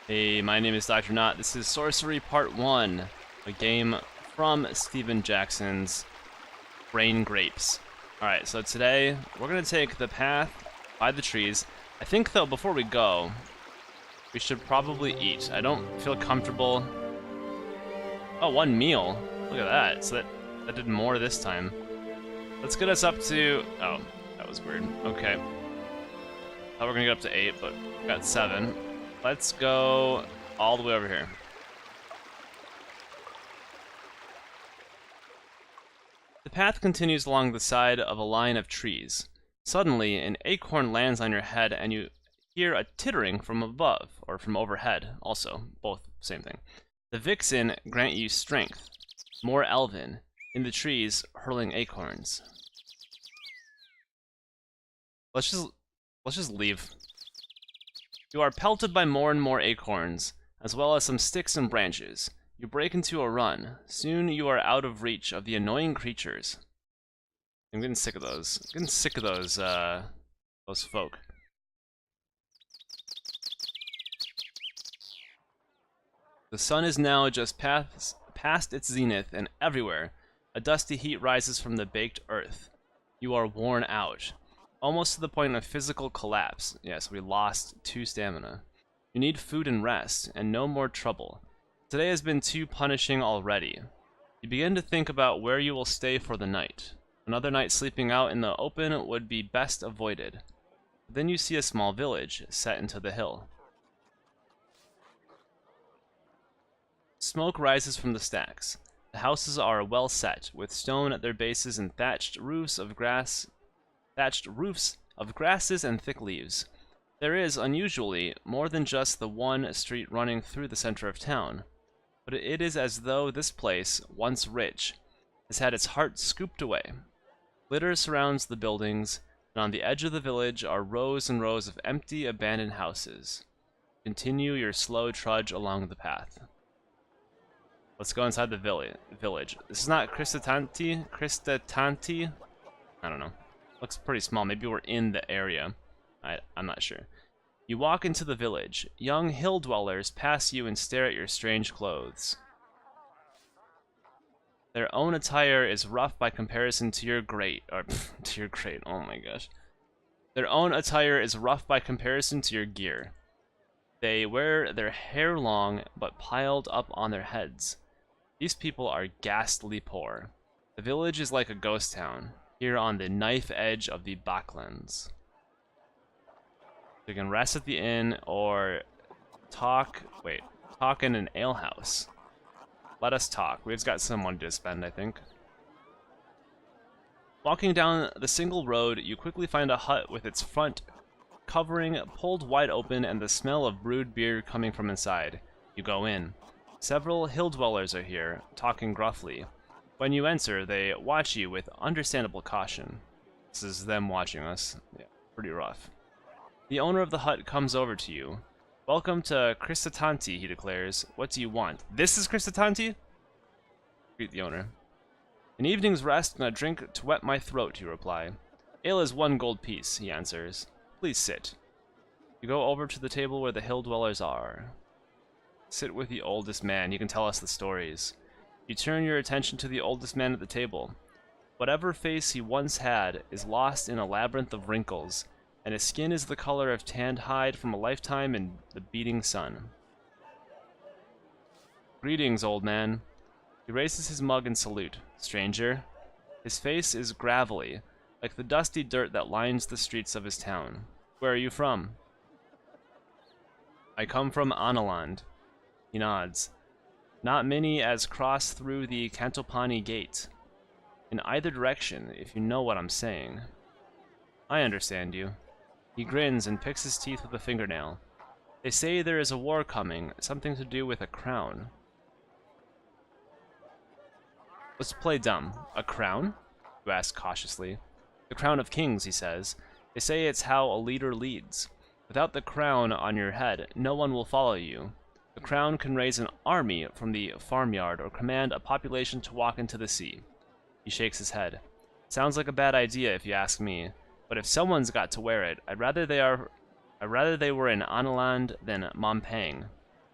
Hey, my name is Dr. Nought. This is Sorcery Part 1, a game from Steven Jackson's Brain Grapes. Alright, so today we're going to take the path by the trees. I think, though, before we go, we should probably eat. I don't feel comfortable. Oh, one meal. Look at that. So that did more this time. Let's get us up to... Oh, that was weird. Okay. Thought we were going to get up to 8, but we got 7. Let's go all the way over here. The path continues along the side of a line of trees. Suddenly, an acorn lands on your head and you hear a tittering from above, or from overhead, also, both same thing. The vixen grant you strength, more elven, in the trees hurling acorns. Let's just leave. You are pelted by more and more acorns, as well as some sticks and branches. You break into a run. Soon you are out of reach of the annoying creatures. I'm getting sick of those. I'm getting sick of those folk. The sun is now just past its zenith, and everywhere, a dusty heat rises from the baked earth. You are worn out. Almost to the point of physical collapse. Yes, we lost 2 stamina. You need food and rest, and no more trouble. Today has been too punishing already. You begin to think about where you will stay for the night. Another night sleeping out in the open would be best avoided. But then you see a small village set into the hill. Smoke rises from the stacks. The houses are well set, with stone at their bases and thatched roofs of grasses and thick leaves. There is, unusually, more than just the one street running through the center of town, but it is as though this place, once rich, has had its heart scooped away. Glitter surrounds the buildings, and on the edge of the village are rows and rows of empty, abandoned houses. Continue your slow trudge along the path. Let's go inside the village. This is not Cristatanti? I don't know. Looks pretty small. Maybe we're in the area. I'm not sure. You walk into the village. Young hill dwellers pass you and stare at your strange clothes. Their own attire is rough by comparison to your oh my gosh. Their own attire is rough by comparison to your gear. They wear their hair long, but piled up on their heads. These people are ghastly poor. The village is like a ghost town, here on the knife edge of the Backlands. You can rest at the inn or talk in an alehouse. Let us talk. We've got some money to spend, I think. Walking down the single road, you quickly find a hut with its front covering pulled wide open and the smell of brewed beer coming from inside. You go in. Several hill dwellers are here, talking gruffly. When you enter, they watch you with understandable caution. This is them watching us. Yeah, pretty rough. The owner of the hut comes over to you. Welcome to Cristatanti, he declares. What do you want? This is Cristatanti? Greet the owner. An evening's rest and a drink to wet my throat, you reply. Ale is 1 gold piece, he answers. Please sit. You go over to the table where the hill dwellers are. Sit with the oldest man. He can tell us the stories. You turn your attention to the oldest man at the table. Whatever face he once had is lost in a labyrinth of wrinkles, and his skin is the color of tanned hide from a lifetime in the beating sun. Greetings, old man. He raises his mug in salute. Stranger. His face is gravelly, like the dusty dirt that lines the streets of his town. Where are you from? I come from Analand. He nods. Not many as cross through the Cantopani gate. In either direction, if you know what I'm saying. I understand you. He grins and picks his teeth with a fingernail. They say there is a war coming, something to do with a crown. Let's play dumb. A crown? You ask cautiously. The crown of kings, he says. They say it's how a leader leads. Without the crown on your head, no one will follow you. The crown can raise an army from the farmyard or command a population to walk into the sea. He shakes his head. Sounds like a bad idea if you ask me, but if someone's got to wear it, I'd rather they were in Analand than Mompang.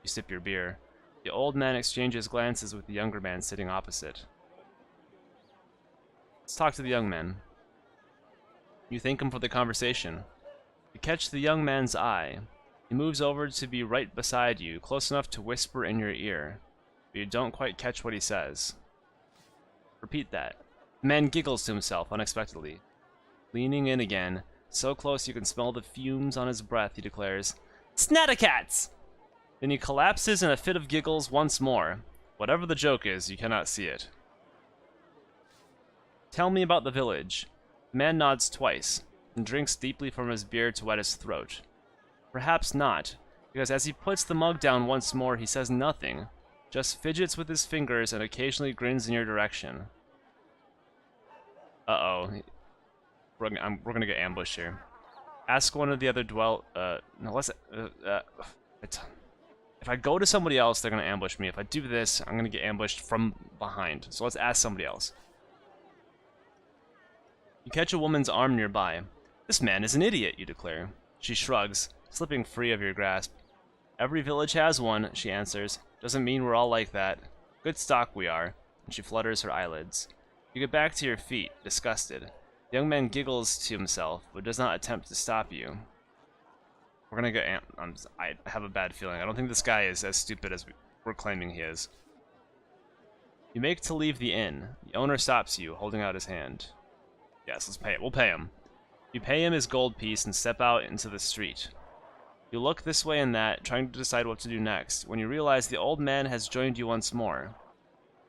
You sip your beer. The old man exchanges glances with the younger man sitting opposite. Let's talk to the young man. You thank him for the conversation. You catch the young man's eye. He moves over to be right beside you, close enough to whisper in your ear, but you don't quite catch what he says. Repeat that. The man giggles to himself unexpectedly. Leaning in again, so close you can smell the fumes on his breath, he declares, "Snaticats!" Then he collapses in a fit of giggles once more. Whatever the joke is, you cannot see it. Tell me about the village. The man nods twice, and drinks deeply from his beer to wet his throat. Perhaps not, because as he puts the mug down once more, he says nothing, just fidgets with his fingers and occasionally grins in your direction. Uh-oh. We're gonna get ambushed here. Ask one of the other if I go to somebody else, they're gonna ambush me. If I do this, I'm gonna get ambushed from behind. So let's ask somebody else. You catch a woman's arm nearby. This man is an idiot, you declare. She shrugs, slipping free of your grasp. Every village has one, she answers. Doesn't mean we're all like that. Good stock we are. And she flutters her eyelids. You get back to your feet, disgusted. The young man giggles to himself, but does not attempt to stop you. We're gonna get I have a bad feeling. I don't think this guy is as stupid as we're claiming he is. You make to leave the inn. The owner stops you, holding out his hand. Yes, let's pay it. We'll pay him. You pay him his gold piece and step out into the street. You look this way and that, trying to decide what to do next, when you realize the old man has joined you once more.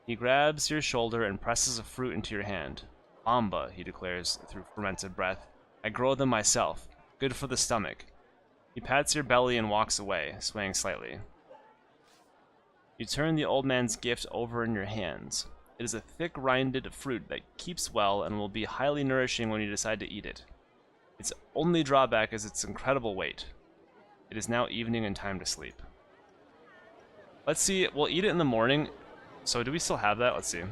He grabs your shoulder and presses a fruit into your hand. Bamba, he declares through fermented breath. I grow them myself. Good for the stomach. He pats your belly and walks away, swaying slightly. You turn the old man's gift over in your hands. It is a thick-rinded fruit that keeps well and will be highly nourishing when you decide to eat it. Its only drawback is its incredible weight. It is now evening and time to sleep. Let's see, we'll eat it in the morning. So do we still have that? Let's see.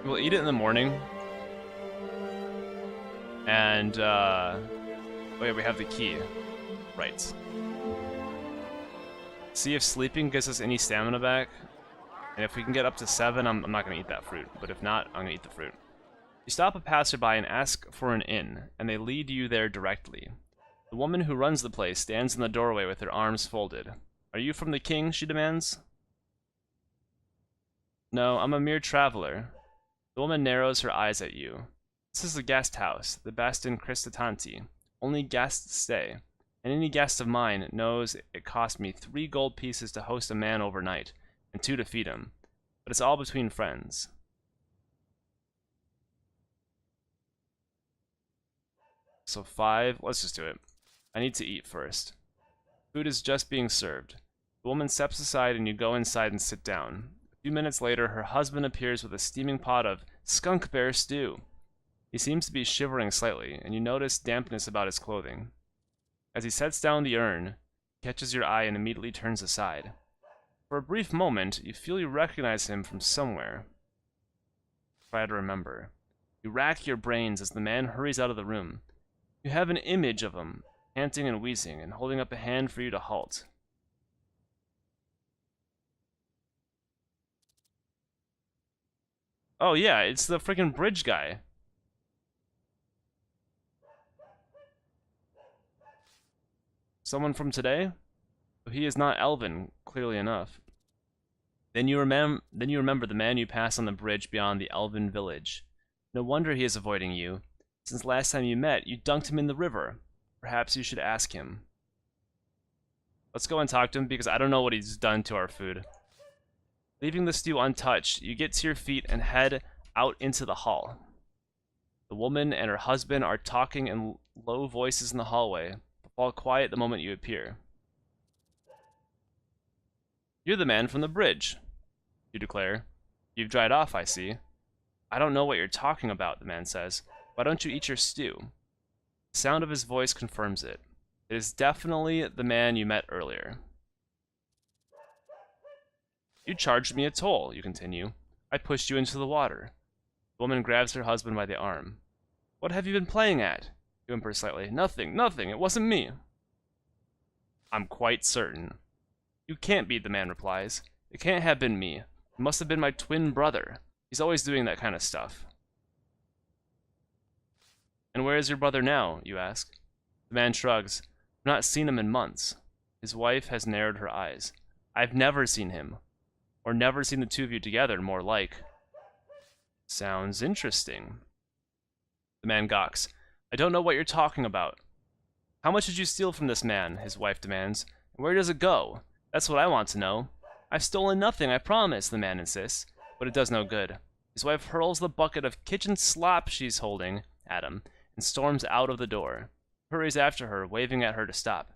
We'll eat it in the morning. And, oh yeah, we have the key. Right. See if sleeping gives us any stamina back. And if we can get up to 7, I'm not going to eat that fruit. But if not, I'm going to eat the fruit. You stop a passerby and ask for an inn, and they lead you there directly. The woman who runs the place stands in the doorway with her arms folded. Are you from the king? She demands. No, I'm a mere traveler. The woman narrows her eyes at you. This is the guest house, the best in Cristatanti. Only guests stay. And any guest of mine knows it cost me 3 gold pieces to host a man overnight, and 2 to feed him. But it's all between friends. So 5, let's just do it. I need to eat first. Food is just being served. The woman steps aside and you go inside and sit down. A few minutes later, her husband appears with a steaming pot of skunk bear stew. He seems to be shivering slightly, and you notice dampness about his clothing. As he sets down the urn, he catches your eye and immediately turns aside. For a brief moment, you feel you recognize him from somewhere. Try to remember. You rack your brains as the man hurries out of the room. You have an image of him, panting and wheezing, and holding up a hand for you to halt. Oh yeah, it's the freaking bridge guy. Someone from today? He is not elven, clearly enough. Then you remember the man you passed on the bridge beyond the elven village. No wonder he is avoiding you. Since last time you met, you dunked him in the river. Perhaps you should ask him. Let's go and talk to him, because I don't know what he's done to our food. Leaving the stew untouched, you get to your feet and head out into the hall. The woman and her husband are talking in low voices in the hallway, but fall quiet the moment you appear. You're the man from the bridge, you declare. You've dried off, I see. I don't know what you're talking about, the man says. Why don't you eat your stew? The sound of his voice confirms it. It is definitely the man you met earlier. You charged me a toll, you continue. I pushed you into the water. The woman grabs her husband by the arm. What have you been playing at? You whimper slightly. Nothing, it wasn't me. I'm quite certain. You can't be, the man replies. It can't have been me. It must have been my twin brother. He's always doing that kind of stuff. And where is your brother now, you ask? The man shrugs. I've not seen him in months. His wife has narrowed her eyes. I've never seen him. Or never seen the two of you together, more like. Sounds interesting. The man gawks. I don't know what you're talking about. How much did you steal from this man? His wife demands. And where does it go? That's what I want to know. I've stolen nothing, I promise, the man insists. But it does no good. His wife hurls the bucket of kitchen slop she's holding at him and storms out of the door. He hurries after her, waving at her to stop.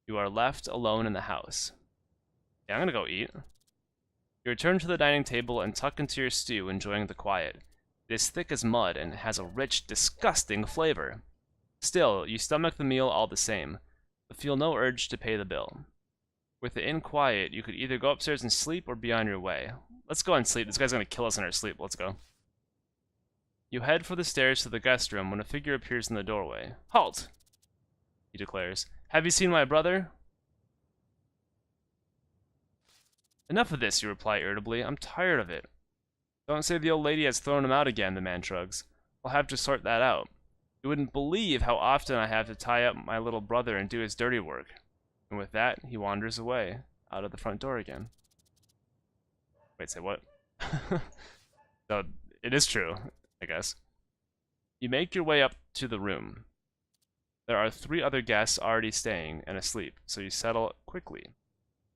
You are left alone in the house. Yeah, I'm gonna go eat. You return to the dining table and tuck into your stew, enjoying the quiet. It is thick as mud and has a rich, disgusting flavor. Still, you stomach the meal all the same, but feel no urge to pay the bill. With the inn quiet, you could either go upstairs and sleep or be on your way. Let's go and sleep. This guy's gonna kill us in our sleep. Let's go. You head for the stairs to the guest room when a figure appears in the doorway. Halt! He declares. Have you seen my brother? Enough of this, you reply irritably. I'm tired of it. Don't say the old lady has thrown him out again, the man shrugs. I'll have to sort that out. You wouldn't believe how often I have to tie up my little brother and do his dirty work. And with that, he wanders away, out of the front door again. Wait, say what? So, it is true, I guess. You make your way up to the room. There are 3 other guests already staying and asleep, so you settle quickly.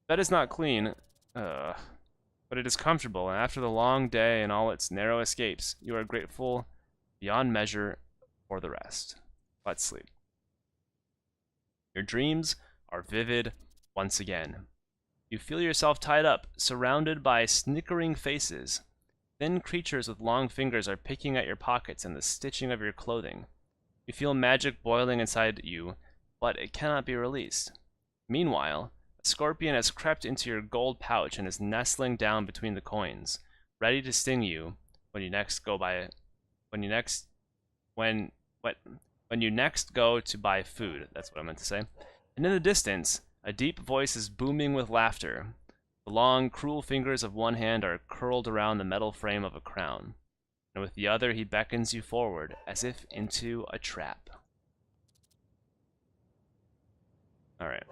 Bed is not clean, but it is comfortable, and after the long day and all its narrow escapes, you are grateful beyond measure for the rest. Let's sleep. Your dreams are vivid once again. You feel yourself tied up, surrounded by snickering faces. Thin creatures with long fingers are picking at your pockets and the stitching of your clothing. You feel magic boiling inside you, but it cannot be released. Meanwhile, a scorpion has crept into your gold pouch and is nestling down between the coins, ready to sting you when you next go to buy food. That's what I meant to say. And in the distance, a deep voice is booming with laughter. The long, cruel fingers of one hand are curled around the metal frame of a crown, and with the other he beckons you forward, as if into a trap. Alright.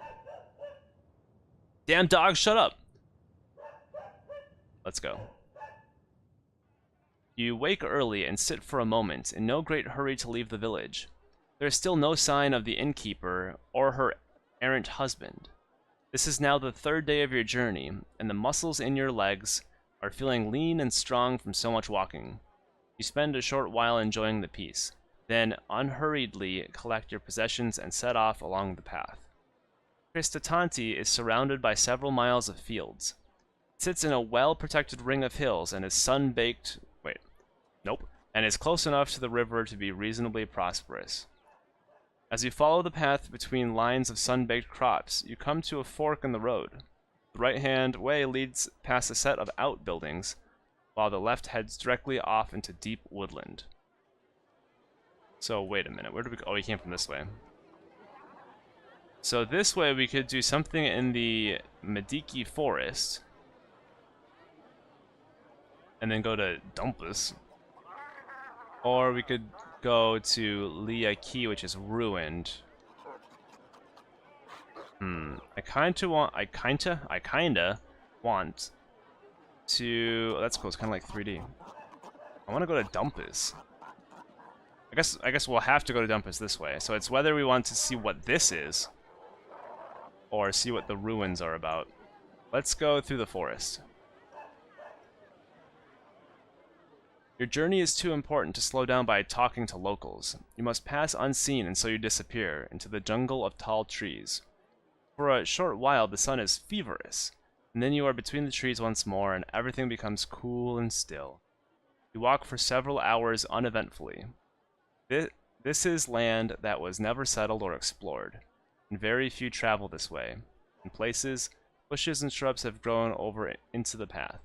Damn dog, shut up! Let's go. You wake early and sit for a moment, in no great hurry to leave the village. There is still no sign of the innkeeper or her errant husband. This is now the 3rd day of your journey, and the muscles in your legs are feeling lean and strong from so much walking. You spend a short while enjoying the peace, then unhurriedly collect your possessions and set off along the path. Shamutanti is surrounded by several miles of fields. It sits in a well-protected ring of hills and is and is close enough to the river to be reasonably prosperous. As you follow the path between lines of sun-baked crops, you come to a fork in the road. The right-hand way leads past a set of outbuildings, while the left heads directly off into deep woodland. So, wait a minute, where did we go? Oh, we came from this way. So this way we could do something in the Mediki Forest, and then go to Dumpus. Or we could go to Lia Key, which is ruined. I kinda want to. Oh, that's cool. It's kind of like 3D. I want to go to Dumpus. I guess we'll have to go to Dumpus this way. So it's whether we want to see what this is, or see what the ruins are about. Let's go through the forest. Your journey is too important to slow down by talking to locals. You must pass unseen, and so you disappear into the jungle of tall trees. For a short while, the sun is feverish, and then you are between the trees once more, and everything becomes cool and still. You walk for several hours uneventfully. This is land that was never settled or explored, and very few travel this way. In places, bushes and shrubs have grown over into the path.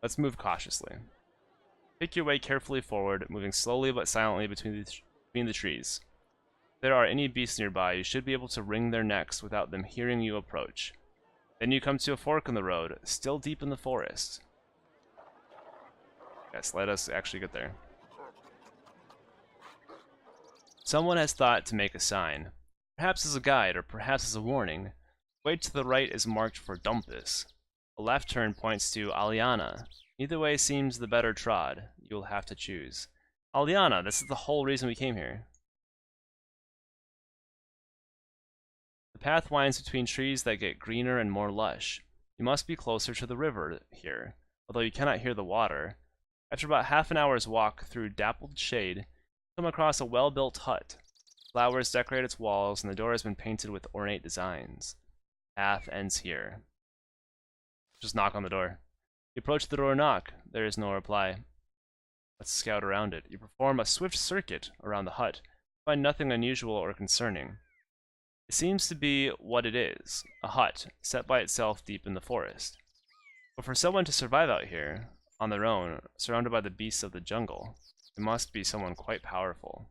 Let's move cautiously. Pick your way carefully forward, moving slowly but silently between the trees. there are any beasts nearby, you should be able to wring their necks without them hearing you approach. Then you come to a fork in the road, still deep in the forest. Yes, let us actually get there. Someone has thought to make a sign. Perhaps as a guide, or perhaps as a warning. Way to the right is marked for Dumpus. A left turn points to Aliana. Either way seems the better trod. You'll have to choose. Aliana, this is the whole reason we came here. The path winds between trees that get greener and more lush. You must be closer to the river here, although you cannot hear the water. After about half an hour's walk through dappled shade, you come across a well-built hut. Flowers decorate its walls, and the door has been painted with ornate designs. Path ends here. Just knock on the door. You approach the door and knock. There is no reply. Let's scout around it. You perform a swift circuit around the hut. You find nothing unusual or concerning. It seems to be what it is, a hut, set by itself deep in the forest. But for someone to survive out here, on their own, surrounded by the beasts of the jungle, it must be someone quite powerful.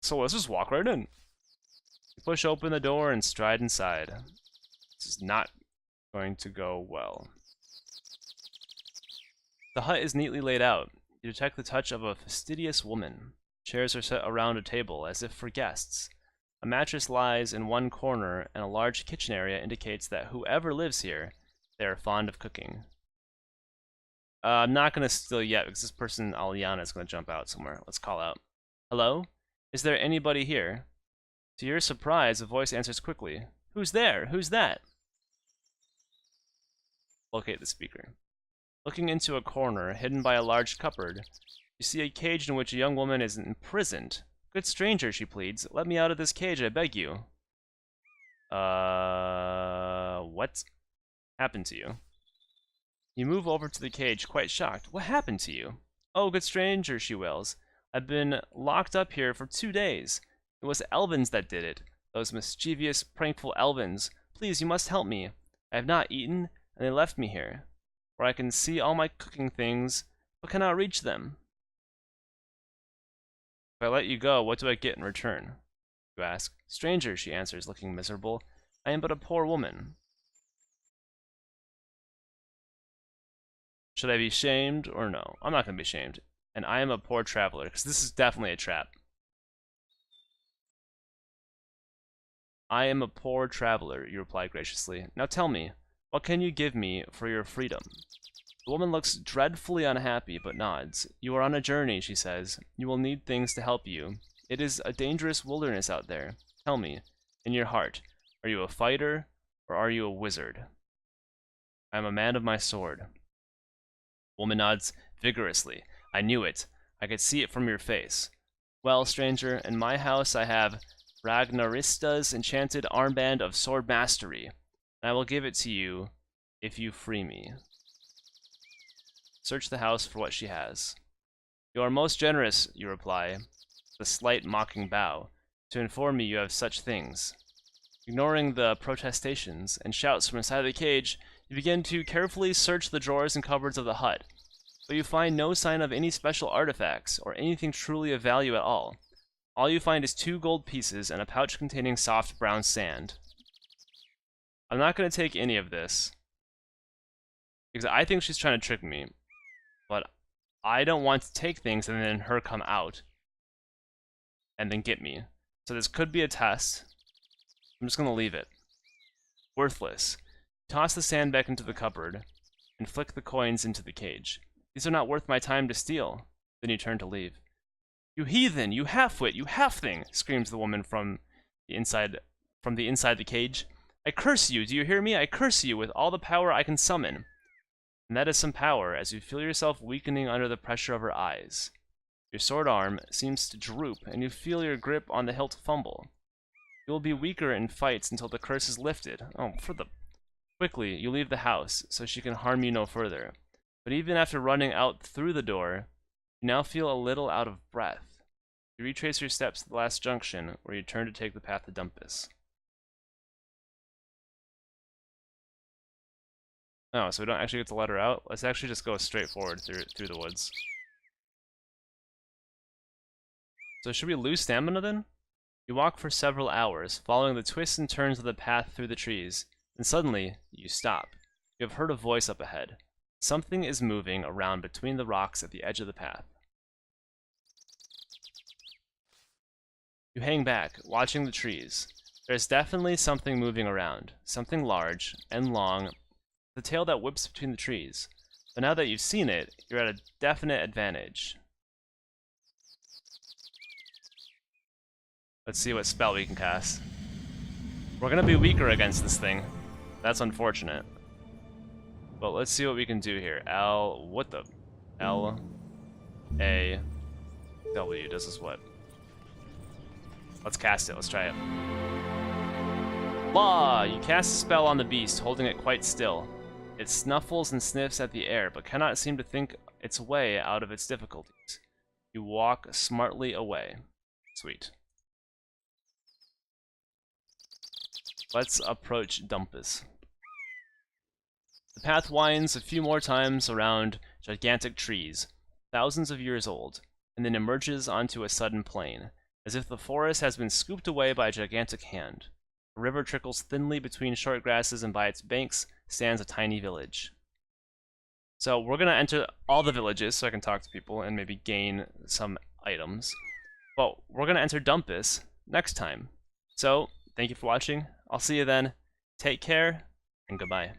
So let's just walk right in. You push open the door and stride inside. This is not going to go well. The hut is neatly laid out. You detect the touch of a fastidious woman. Chairs are set around a table, as if for guests. A mattress lies in one corner, and a large kitchen area indicates that whoever lives here, they are fond of cooking. I'm not going to steal yet, because this person, Aliana, is going to jump out somewhere. Let's call out. Hello? Is there anybody here? To your surprise, a voice answers quickly. Who's there? Who's that? Locate the speaker. Looking into a corner, hidden by a large cupboard, you see a cage in which a young woman is imprisoned. Good stranger, she pleads. Let me out of this cage, I beg you. What happened to you? You move over to the cage, quite shocked. What happened to you? Oh, good stranger, she wails. I've been locked up here for 2 days. It was Elvins that did it. Those mischievous, prankful Elvins. Please, you must help me. I have not eaten, and they left me here, where I can see all my cooking things, but cannot reach them. If I let you go, what do I get in return? You ask. Stranger, she answers, looking miserable. I am but a poor woman. Should I be shamed or no? I'm not going to be shamed. And I am a poor traveler, because this is definitely a trap. I am a poor traveler, you reply graciously. Now tell me, what can you give me for your freedom? The woman looks dreadfully unhappy, but nods. You are on a journey, she says. You will need things to help you. It is a dangerous wilderness out there. Tell me, in your heart, are you a fighter, or are you a wizard? I am a man of my sword. The woman nods vigorously. I knew it. I could see it from your face. Well, stranger, in my house I have Ragnarista's enchanted armband of sword mastery, and I will give it to you if you free me. Search the house for what she has. You are most generous, you reply, with a slight mocking bow, to inform me you have such things. Ignoring the protestations and shouts from inside the cage, you begin to carefully search the drawers and cupboards of the hut, but you find no sign of any special artifacts or anything truly of value at all. All you find is 2 gold pieces and a pouch containing soft brown sand. I'm not going to take any of this, because I think she's trying to trick me, but I don't want to take things and then her come out and then get me. So this could be a test. I'm just going to leave it. Worthless. Toss the sand back into the cupboard and flick the coins into the cage. These are not worth my time to steal. Then you turn to leave. You heathen! You half-wit! You half-thing! Screams the woman from the inside the cage. I curse you! Do you hear me? I curse you with all the power I can summon. And that is some power, as you feel yourself weakening under the pressure of her eyes. Your sword arm seems to droop, and you feel your grip on the hilt fumble. You will be weaker in fights until the curse is lifted. Oh, Quickly, you leave the house, so she can harm you no further. But even after running out through the door, you now feel a little out of breath. You retrace your steps to the last junction, where you turn to take the path to Dumpus. Oh, so we don't actually get to let her out? Let's actually just go straight forward through the woods. So should we lose stamina then? You walk for several hours, following the twists and turns of the path through the trees, and suddenly, you stop. You have heard a voice up ahead. Something is moving around between the rocks at the edge of the path. You hang back, watching the trees. There's definitely something moving around, something large and long, the tail that whips between the trees. But now that you've seen it, you're at a definite advantage. Let's see what spell we can cast. We're gonna be weaker against this thing. That's unfortunate. But let's see what we can do here. What the? L, A, W, this is what? Let's cast it, let's try it. Law! You cast a spell on the beast, holding it quite still. It snuffles and sniffs at the air, but cannot seem to think its way out of its difficulties. You walk smartly away. Sweet. Let's approach Dumpus. The path winds a few more times around gigantic trees, thousands of years old, and then emerges onto a sudden plain, as if the forest has been scooped away by a gigantic hand. A river trickles thinly between short grasses, and by its banks stands a tiny village. So we're going to enter all the villages so I can talk to people and maybe gain some items. But we're going to enter Dumpus next time. So, thank you for watching. I'll see you then. Take care, and goodbye.